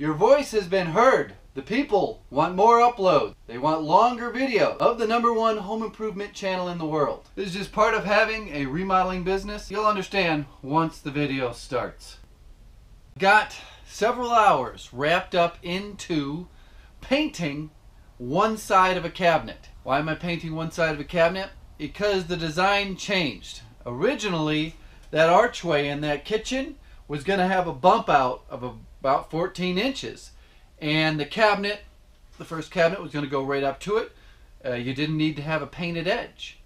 Your voice has been heard. The people want more uploads. They want longer video of the #1 home improvement channel in the world. This is just part of having a remodeling business. You'll understand once the video starts. Got several hours wrapped up into painting one side of a cabinet. Why am I painting one side of a cabinet? Because the design changed. Originally, that archway in that kitchen was going to have a bump out of about 14 inches. And the cabinet, the first cabinet, was going to go right up to it. You didn't need to have a painted edge.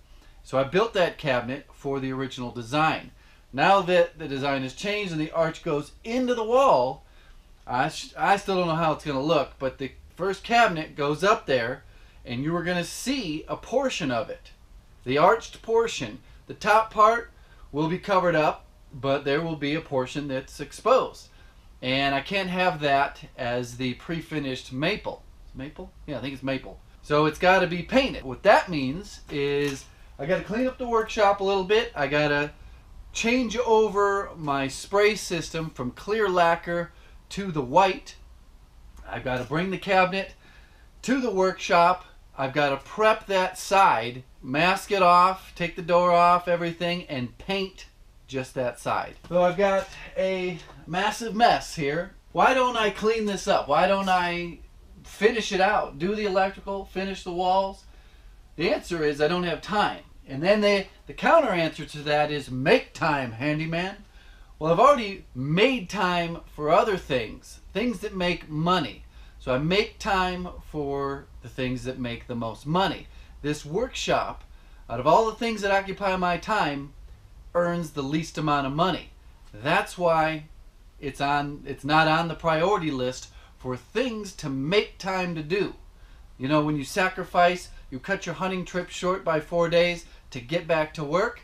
So I built that cabinet for the original design. Now that the design has changed and the arch goes into the wall, I still don't know how it's going to look, but the first cabinet goes up there and you are going to see a portion of it. The arched portion. The top part will be covered up, but there will be a portion that's exposed. And I can't have that as the pre-finished maple. Maple? Yeah, I think it's maple. So it's got to be painted. What that means is I got to clean up the workshop a little bit. I got to change over my spray system from clear lacquer to the white. I've got to bring the cabinet to the workshop. I've got to prep that side, mask it off, take the door off, everything, and paint just that side. So I've got a massive mess here. Why don't I clean this up? Why don't I finish it out? Do the electrical, finish the walls? The answer is I don't have time. And then the counter answer to that is make time, handyman. Well, I've already made time for other things that make money. So I make time for the things that make the most money. This workshop, out of all the things that occupy my time, earns the least amount of money. That's why it's not on the priority list for things to make time to do. You know, when you sacrifice, you cut your hunting trip short by 4 days to get back to work.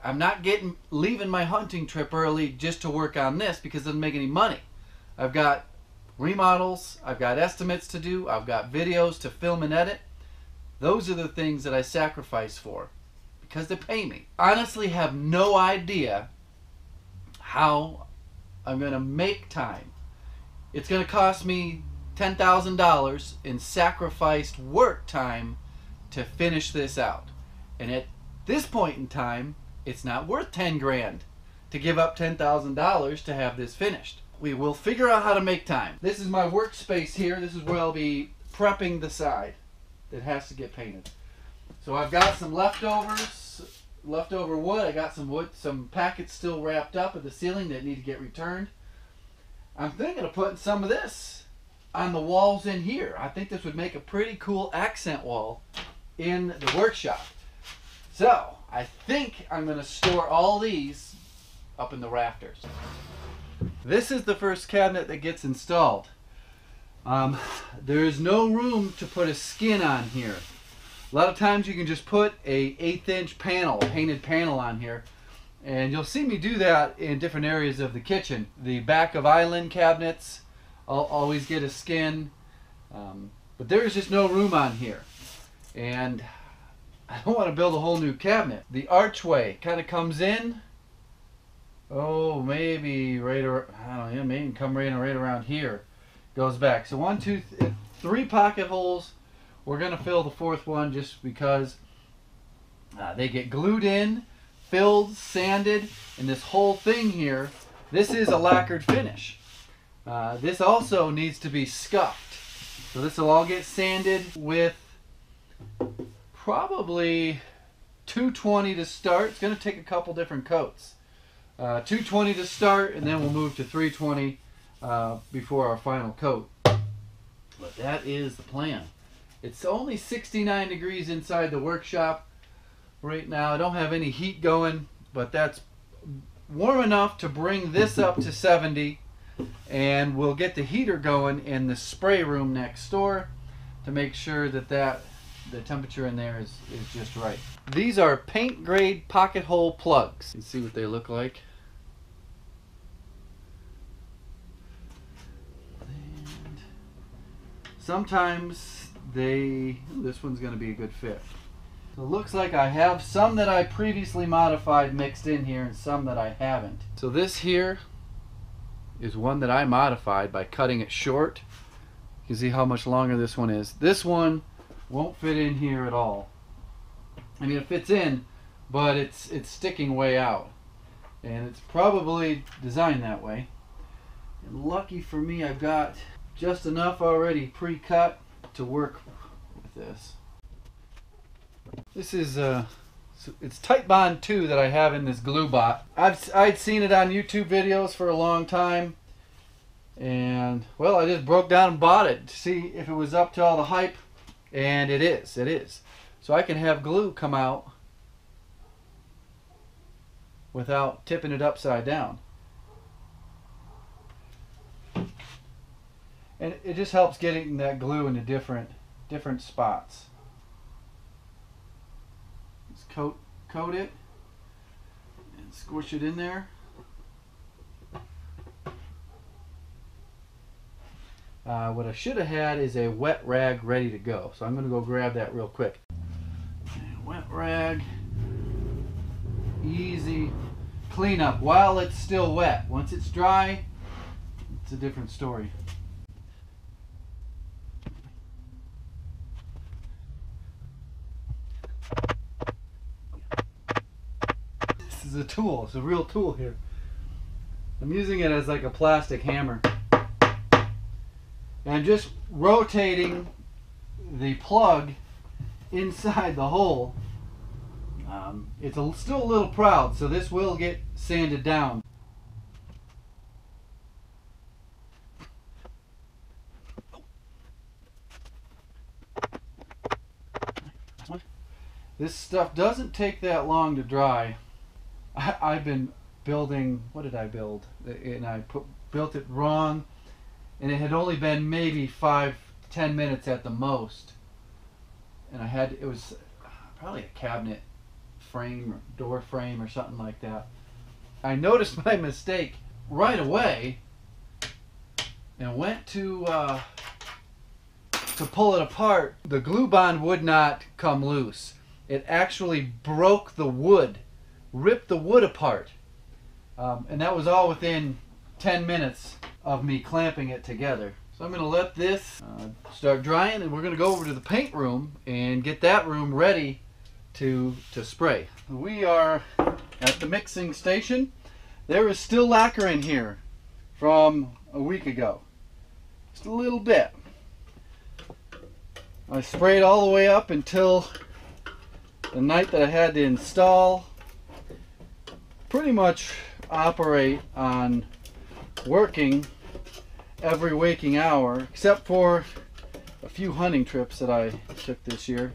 I'm not leaving my hunting trip early just to work on this because it doesn't make any money. I've got remodels, I've got estimates to do, I've got videos to film and edit. Those are the things that I sacrifice for because they pay me. Honestly, have no idea how I'm going to make time. It's going to cost me $10,000 in sacrificed work time to finish this out. And at this point in time, it's not worth 10 grand to give up $10,000 to have this finished. We will figure out how to make time. This is my workspace here. This is where I'll be prepping the side that has to get painted. So I've got some leftover wood. I got some wood, some packets still wrapped up at the ceiling that need to get returned. I'm thinking of putting some of this on the walls in here. I think this would make a pretty cool accent wall in the workshop. So I think I'm going to store all these up in the rafters. This is the first cabinet that gets installed. There is no room to put a skin on here. A lot of times you can just put a 1/8 inch panel, painted panel on here, and you'll see me do that in different areas of the kitchen. The back of island cabinets, I'll always get a skin, but there's just no room on here. And I don't want to build a whole new cabinet. The archway kind of comes in, maybe right around, I don't know, maybe come right around here. Goes back. So 1, 2, 3 pocket holes. We're going to fill the 4th one just because they get glued in, filled, sanded, and this whole thing here, this is a lacquered finish. This also needs to be scuffed. So this will all get sanded with probably 220 to start. It's going to take a couple different coats. 220 to start, and then we'll move to 320 before our final coat. But that is the plan. It's only 69 degrees inside the workshop right now. I don't have any heat going, but that's warm enough to bring this up to 70, and we'll get the heater going in the spray room next door to make sure that the temperature in there is just right. These are paint grade pocket hole plugs. You can see what they look like. And sometimes this one's going to be a good fit. So it looks like I have some that I previously modified mixed in here and some that I haven't. So this here is one that I modified by cutting it short. You can see how much longer this one is. This one won't fit in here at all. I mean, it fits in, but it's sticking way out. And it's probably designed that way. And lucky for me, I've got just enough already pre-cut to work with this. This is it's Tight Bond 2 that I have in this glue bot. I'd seen it on YouTube videos for a long time, and well, I just broke down and bought it to see if it was up to all the hype, and it is. It is. So I can have glue come out without tipping it upside down. And it just helps getting that glue into different spots. Just coat it and squish it in there. What I should have had is a wet rag ready to go. So I'm going to go grab that real quick. Wet rag. Easy cleanup while it's still wet. Once it's dry, it's a different story. This is a tool. It's a real tool here. I'm using it as like a plastic hammer. And I'm just rotating the plug inside the hole. It's still a little proud, so this will get sanded down. This stuff doesn't take that long to dry. I've been building, what did I build? And I built it wrong, and it had only been maybe 5-10 minutes at the most. And it was probably a cabinet frame or door frame or something like that. I noticed my mistake right away and went to pull it apart. The glue bond would not come loose. It actually broke the wood, ripped the wood apart. And that was all within 10 minutes of me clamping it together. So I'm going to let this start drying, and we're going to go over to the paint room and get that room ready to spray. We are at the mixing station. There is still lacquer in here from a week ago. Just a little bit. I sprayed all the way up until the night that I had to install. Pretty much operate on working every waking hour, except for a few hunting trips that I took this year.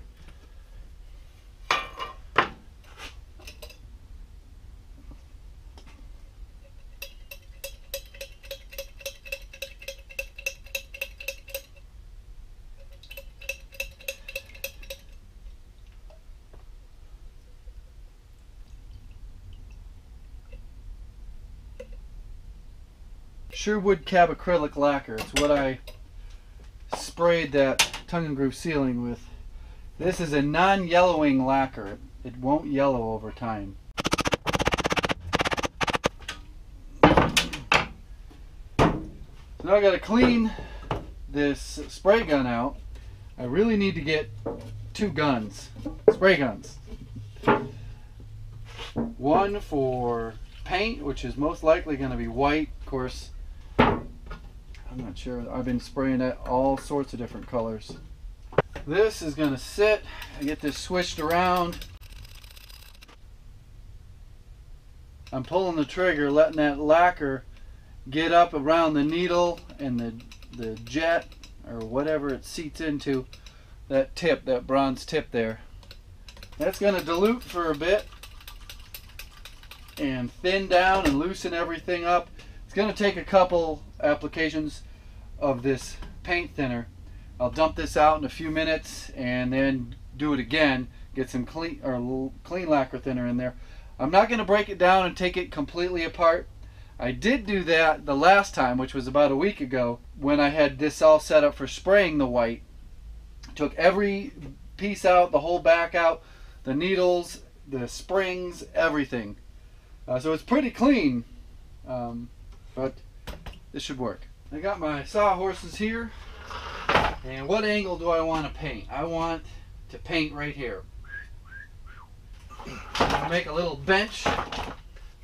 Sherwood Cab acrylic lacquer. It's what I sprayed that tongue and groove ceiling with. This is a non-yellowing lacquer. It won't yellow over time. So now I got to clean this spray gun out. I really need to get 2 guns, spray guns. One for paint, which is most likely going to be white. Of course, I'm not sure. I've been spraying at all sorts of different colors. This is going to sit. I get this switched around. I'm pulling the trigger, letting that lacquer get up around the needle and the jet or whatever it seats into, that tip, that bronze tip there. That's going to dilute for a bit and thin down and loosen everything up. It's going to take a couple applications of this paint thinner. I'll dump this out in a few minutes and then do it again. Get some clean lacquer thinner in there. I'm not going to break it down and take it completely apart. I did do that the last time, which was about a week ago, when I had this all set up for spraying the white. Took every piece out, the whole back out, the needles, the springs, everything. So it's pretty clean. But this should work. I got my sawhorses here, and what angle do I want to paint? I want to paint right here. I'm going to make a little bench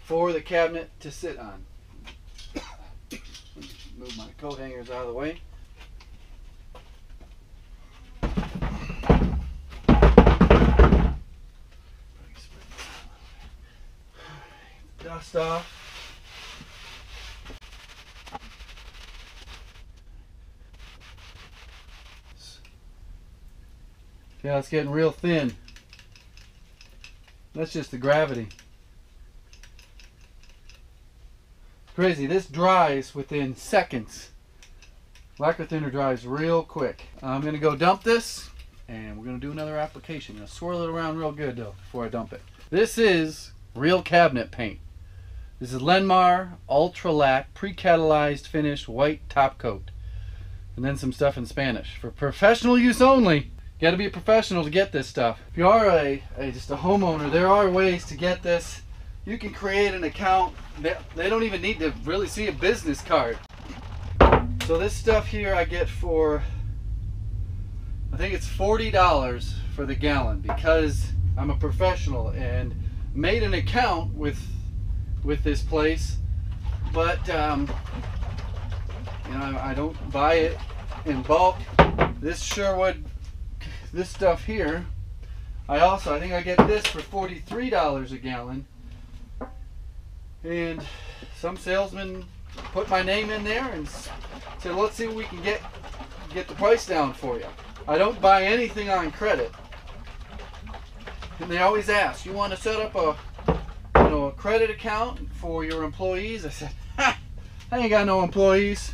for the cabinet to sit on. Move my coat hangers out of the way. Dust off. Yeah, it's getting real thin. That's just the gravity. Crazy, this dries within seconds. Lacquer thinner dries real quick. I'm going to go dump this, and we're going to do another application. I'm going to swirl it around real good though before I dump it. This is real cabinet paint. This is Lenmar Ultra Lac Pre-Catalyzed Finish White Top Coat. And then some stuff in Spanish. For professional use only. You got to be a professional to get this stuff. If you are just a homeowner, there are ways to get this. You can create an account. They don't even need to really see a business card. So this stuff here I get for, I think it's $40 for the gallon, because I'm a professional and made an account with this place. But you know, I don't buy it in bulk. This Sherwood, this stuff here, I think I get this for $43 a gallon. And some salesman put my name in there and said, let's see what we can get the price down for you. I don't buy anything on credit. And they always ask, you want to set up a credit account for your employees? I said, ha, I ain't got no employees.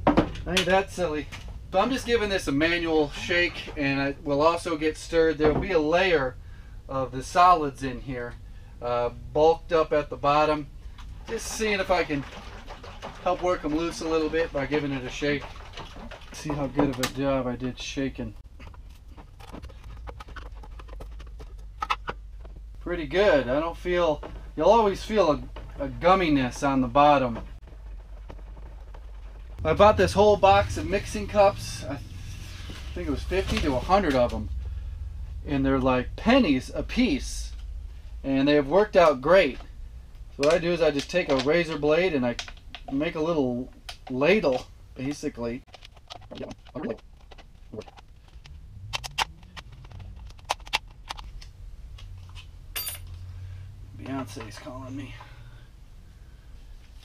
I ain't that silly. So I'm just giving this a manual shake, and it will also get stirred. There will be a layer of the solids in here, bulked up at the bottom. Just seeing if I can help work them loose a little bit by giving it a shake. See how good of a job I did shaking. Pretty good. I don't feel, you'll always feel a gumminess on the bottom. I bought this whole box of mixing cups. I think it was 50 to 100 of them. And they're like pennies a piece. And they have worked out great. So what I do is I just take a razor blade and I make a little ladle, basically. Beyonce's calling me.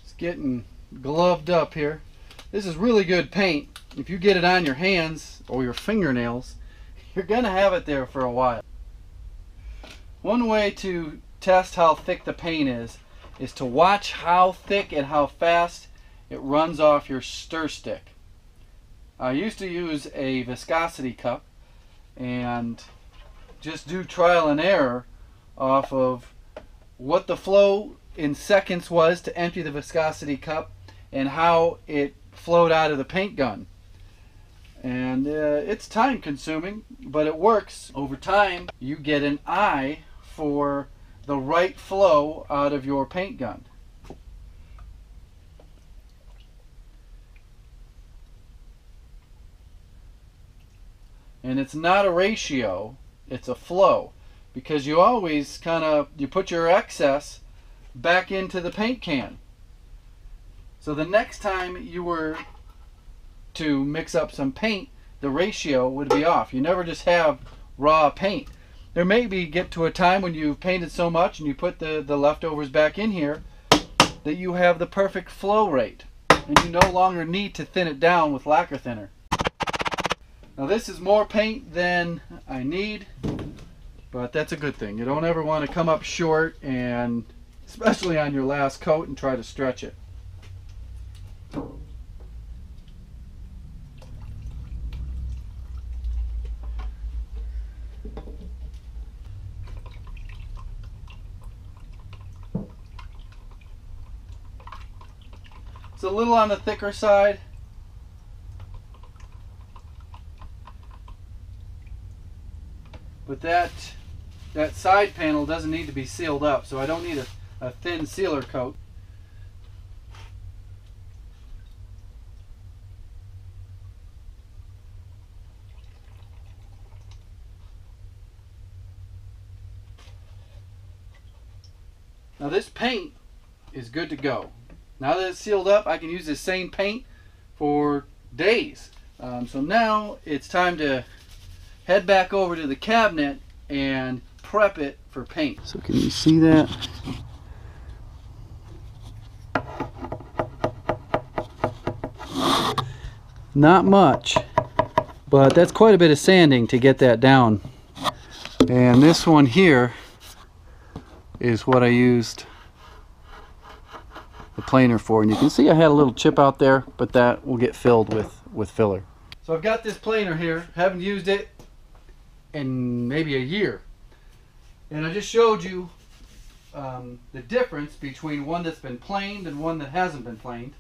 It's getting gloved up here. This is really good paint. If you get it on your hands or your fingernails, you're gonna have it there for a while. One way to test how thick the paint is to watch how thick and how fast it runs off your stir stick. I used to use a viscosity cup and just do trial and error off of what the flow in seconds was to empty the viscosity cup and how it flowed out of the paint gun. And it's time consuming, but it works. Over time you get an eye for the right flow out of your paint gun. And it's not a ratio, it's a flow, because you always you put your excess back into the paint can. So the next time you were to mix up some paint, the ratio would be off. You never just have raw paint. There may get to a time when you've painted so much and you put the leftovers back in here that you have the perfect flow rate and you no longer need to thin it down with lacquer thinner. Now this is more paint than I need, but that's a good thing. You don't ever want to come up short, and especially on your last coat, and try to stretch it. It's a little on the thicker side. But that side panel doesn't need to be sealed up, so I don't need a thin sealer coat. Now this paint is good to go. Now that it's sealed up, I can use this same paint for days. So now it's time to head back over to the cabinet and prep it for paint. So can you see that? Not much, but that's quite a bit of sanding to get that down. And this one here is what I used the planer for. And you can see I had a little chip out there, but that will get filled with filler. So I've got this planer here, haven't used it in maybe a year. And I just showed you the difference between one that's been planed and one that hasn't been planed.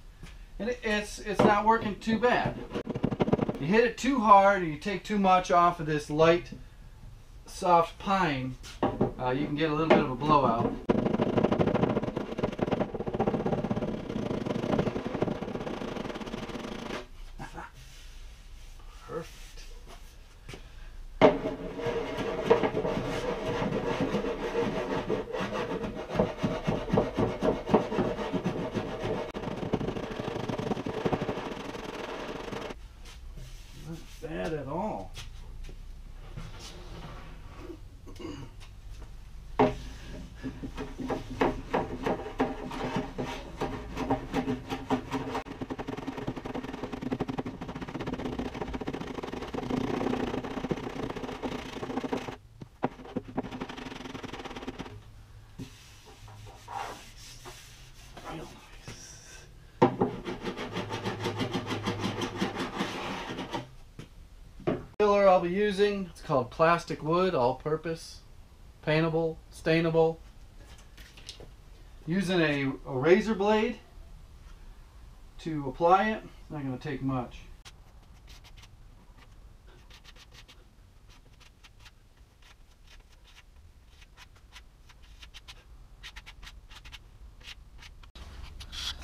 And it's not working too bad. You hit it too hard and you take too much off of this light, soft pine, you can get a little bit of a blowout. Perfect. Not bad at all. Filler I'll be using, it's called plastic wood, all-purpose, paintable, stainable. Using a razor blade to apply it, not going to take much.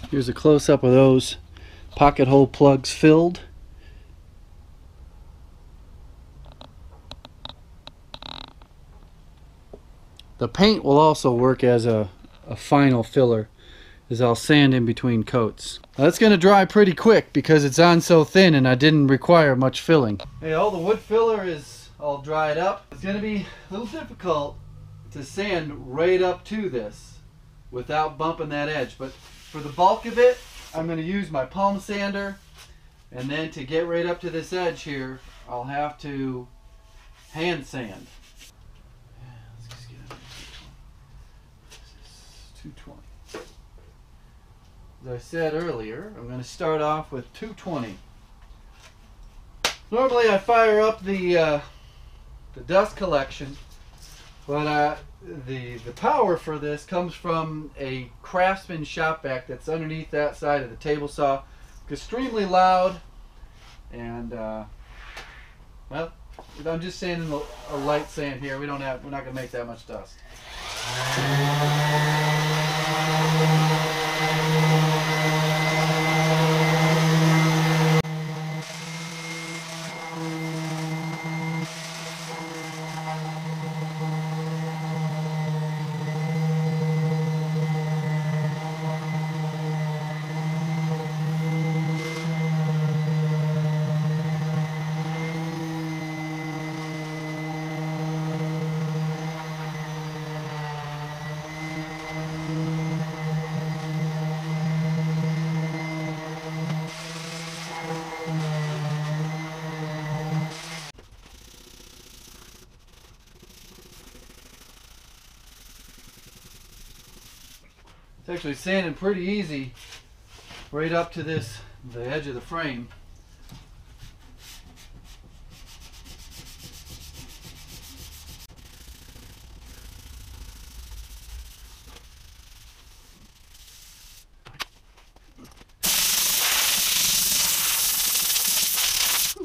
Here's a close-up of those pocket hole plugs filled. The paint will also work as a final filler, as I'll sand in between coats. Now that's going to dry pretty quick because it's on so thin and I didn't require much filling. Hey, all the wood filler is all dried up. It's going to be a little difficult to sand right up to this without bumping that edge, but for the bulk of it I'm going to use my palm sander, and then to get right up to this edge here I'll have to hand sand. 220. As I said earlier, I'm going to start off with 220. Normally I fire up the dust collection, but the power for this comes from a Craftsman shop vac that's underneath that side of the table saw. Extremely loud, and well, I'm just sanding a light sand here. We're not going to make that much dust. It's actually sanding pretty easy right up to the edge of the frame.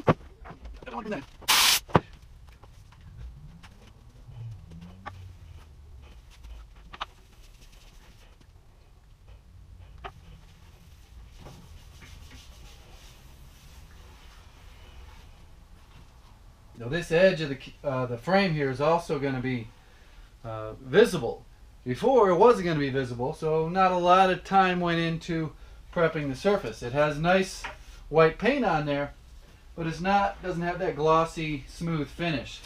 I don't want to do that. Now this edge of the frame here is also going to be visible. Before, it wasn't going to be visible, so not a lot of time went into prepping the surface. It has nice white paint on there, but doesn't have that glossy, smooth finish.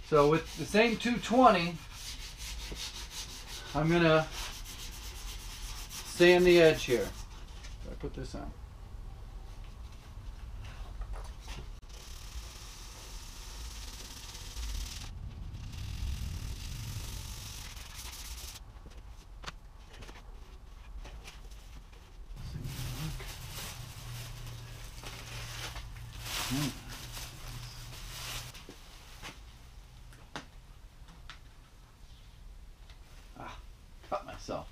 So with the same 220, I'm going to sand the edge here. I put this on. Cut myself.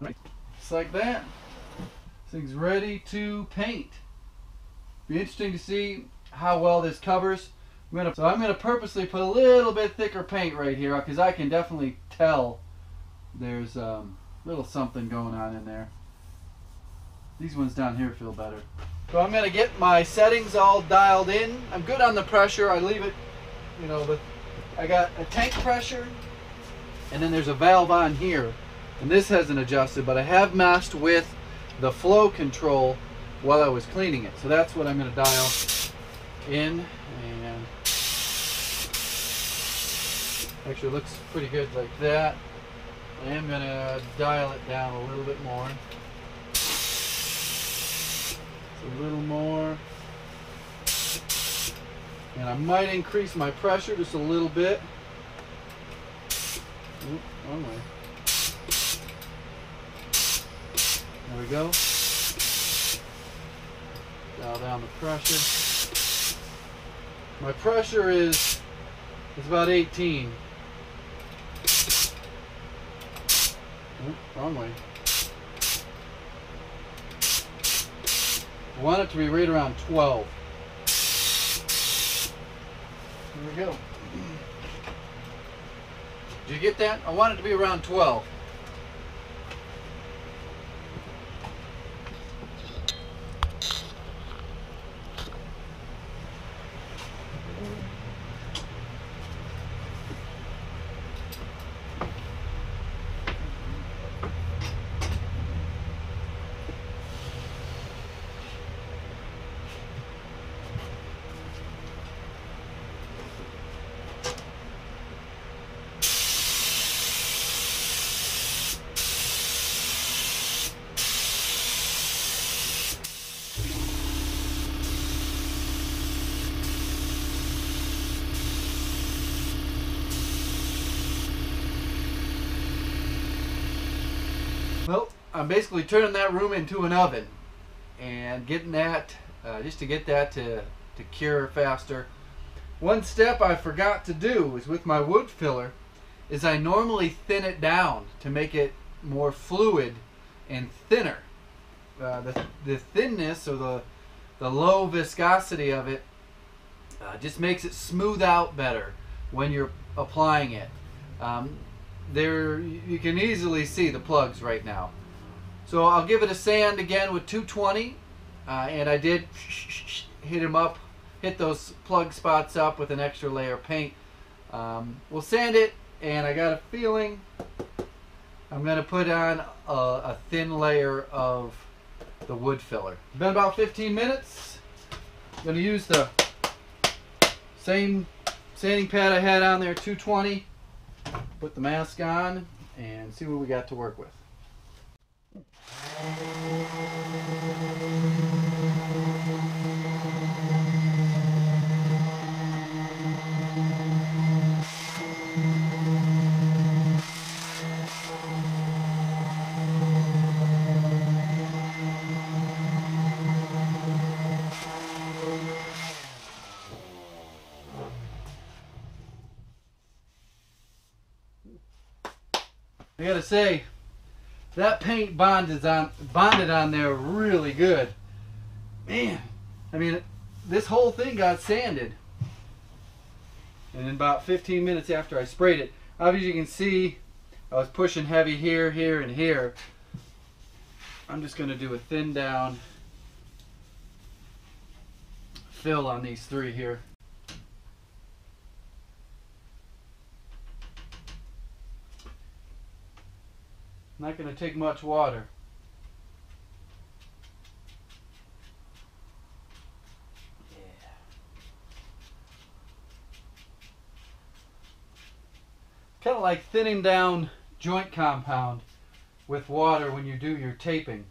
Right. Just like that. This thing's ready to paint. Be interesting to see how well this covers. So I'm going to purposely put a little bit thicker paint right here because I can definitely tell there's a little something going on in there. These ones down here feel better. So I'm going to get my settings all dialed in. I'm good on the pressure. I leave it, you know, but I got a tank pressure and then there's a valve on here. And this hasn't adjusted, but I have messed with the flow control while I was cleaning it. So that's what I'm going to dial in, and actually it looks pretty good like that. I am going to dial it down a little bit more. Just a little more. And I might increase my pressure just a little bit. Oop, wrong way. There we go. Dial down the pressure. My pressure is about 18. Oop, wrong way. I want it to be right around 12. There we go. Did you get that? I want it to be around 12. Well, I'm basically turning that room into an oven and getting that, just to get that to cure faster. One step I forgot to do is with my wood filler is I normally thin it down to make it more fluid and thinner. The thinness or the low viscosity of it just makes it smooth out better when you're applying it. There you can easily see the plugs right now. So I'll give it a sand again with 220, and I did hit those plug spots up with an extra layer of paint. We'll sand it, and I got a feeling I'm going to put on a thin layer of the wood filler. It's been about 15 minutes. I'm going to use the same sanding pad I had on there, 220. Put the mask on and see what we got to work with. I gotta say, that paint bonded on there really good. Man, I mean, this whole thing got sanded. And in about 15 minutes after I sprayed it, obviously you can see I was pushing heavy here, here, and here. I'm just going to do a thin down fill on these three here. Not going to take much water. Yeah. Kind of like thinning down joint compound with water when you do your taping.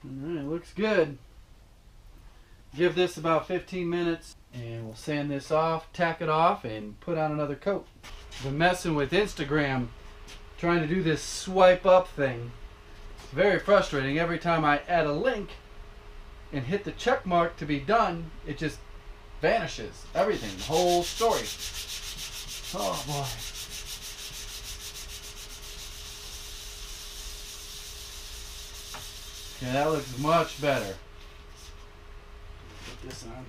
Alright, looks good. Give this about 15 minutes and we'll sand this off, tack it off, and put on another coat. Been messing with Instagram trying to do this swipe up thing. It's very frustrating. Every time I add a link and hit the check mark to be done, it just vanishes. Everything, the whole story. Oh boy. Okay, that looks much better. Put this on.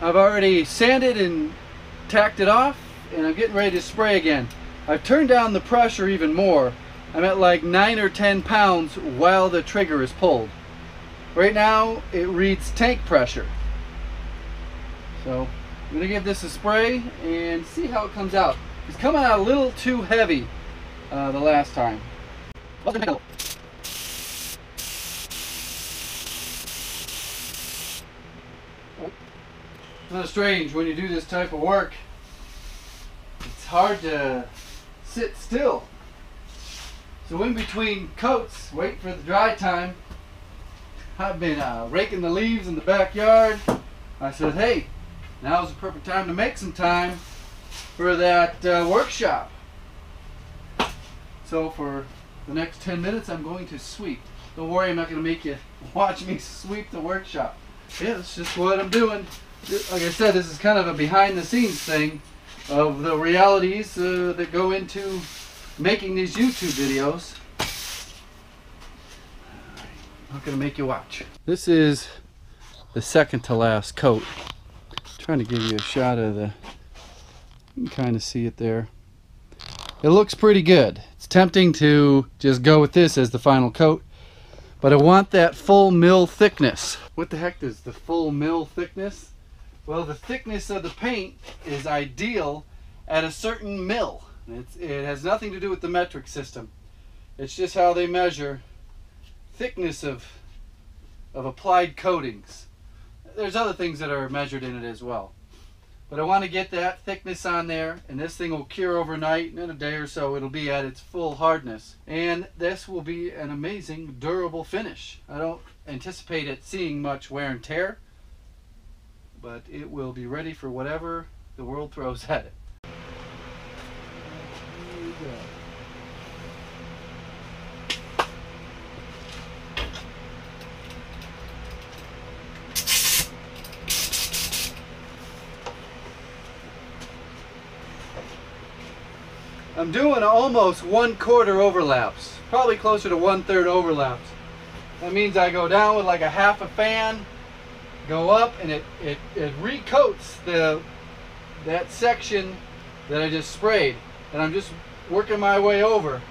I've already sanded and tacked it off, and I'm getting ready to spray again. I've turned down the pressure even more. I'm at like 9 or 10 pounds while the trigger is pulled. Right now it reads tank pressure. So I'm going to give this a spray and see how it comes out. It's coming out a little too heavy the last time. Kind of strange when you do this type of work. It's hard to sit still. So in between coats, waiting for the dry time, I've been raking the leaves in the backyard. I said, hey, now's the perfect time to make some time for that workshop. So for the next 10 minutes, I'm going to sweep. Don't worry, I'm not going to make you watch me sweep the workshop. Yeah, that's just what I'm doing. Like I said, this is kind of a behind the scenes thing of the realities that go into making these YouTube videos. I'm not going to make you watch. This is the second to last coat. I'm trying to give you a shot of the, you can kind of see it there. It looks pretty good. It's tempting to just go with this as the final coat, but I want that full mill thickness. What the heck is the full mill thickness? Well, the thickness of the paint is ideal at a certain mill. It has nothing to do with the metric system. It's just how they measure thickness of applied coatings. There's other things that are measured in it as well. But I want to get that thickness on there, and this thing will cure overnight, and in a day or so it'll be at its full hardness. And this will be an amazing, durable finish. I don't anticipate it seeing much wear and tear, but it will be ready for whatever the world throws at it. There you go. I'm doing almost 1/4 overlaps, probably closer to 1/3 overlaps. That means I go down with like a half a fan, go up, and it recoats that section that I just sprayed, and I'm just working my way over.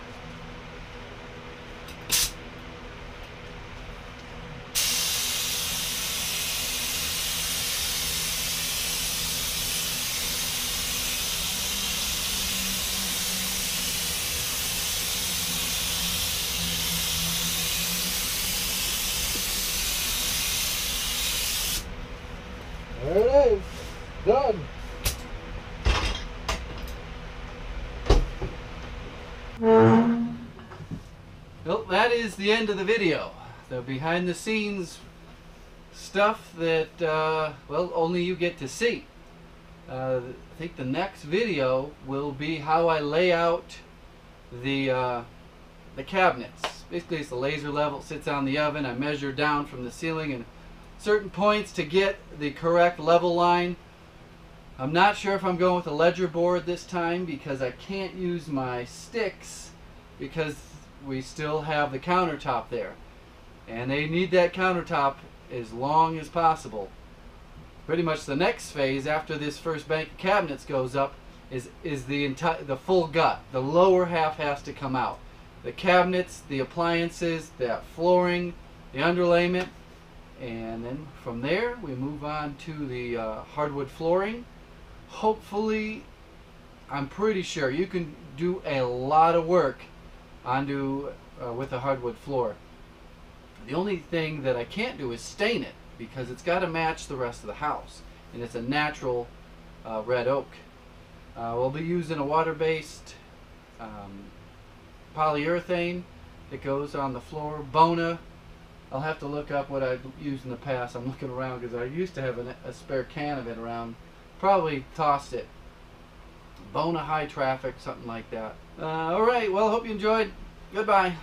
Done. Well, that is the end of the video. The behind the scenes stuff that, well, only you get to see. I think the next video will be how I lay out the cabinets. Basically, it's the laser level, it sits on the oven. I measure down from the ceiling and certain points to get the correct level line. I'm not sure if I'm going with a ledger board this time because I can't use my sticks because we still have the countertop there. And they need that countertop as long as possible. Pretty much the next phase after this first bank of cabinets goes up is the full gut. The lower half has to come out. The cabinets, the appliances, that flooring, the underlayment, and then from there we move on to the hardwood flooring. Hopefully, I'm pretty sure you can do a lot of work onto with a hardwood floor. The only thing that I can't do is stain it because it's got to match the rest of the house, and it's a natural red oak. We'll be using a water-based polyurethane that goes on the floor. Bona. I'll have to look up what I've used in the past. I'm looking around because I used to have a spare can of it around. Probably tossed it. Bona high traffic, something like that. Alright, well, hope you enjoyed. Goodbye.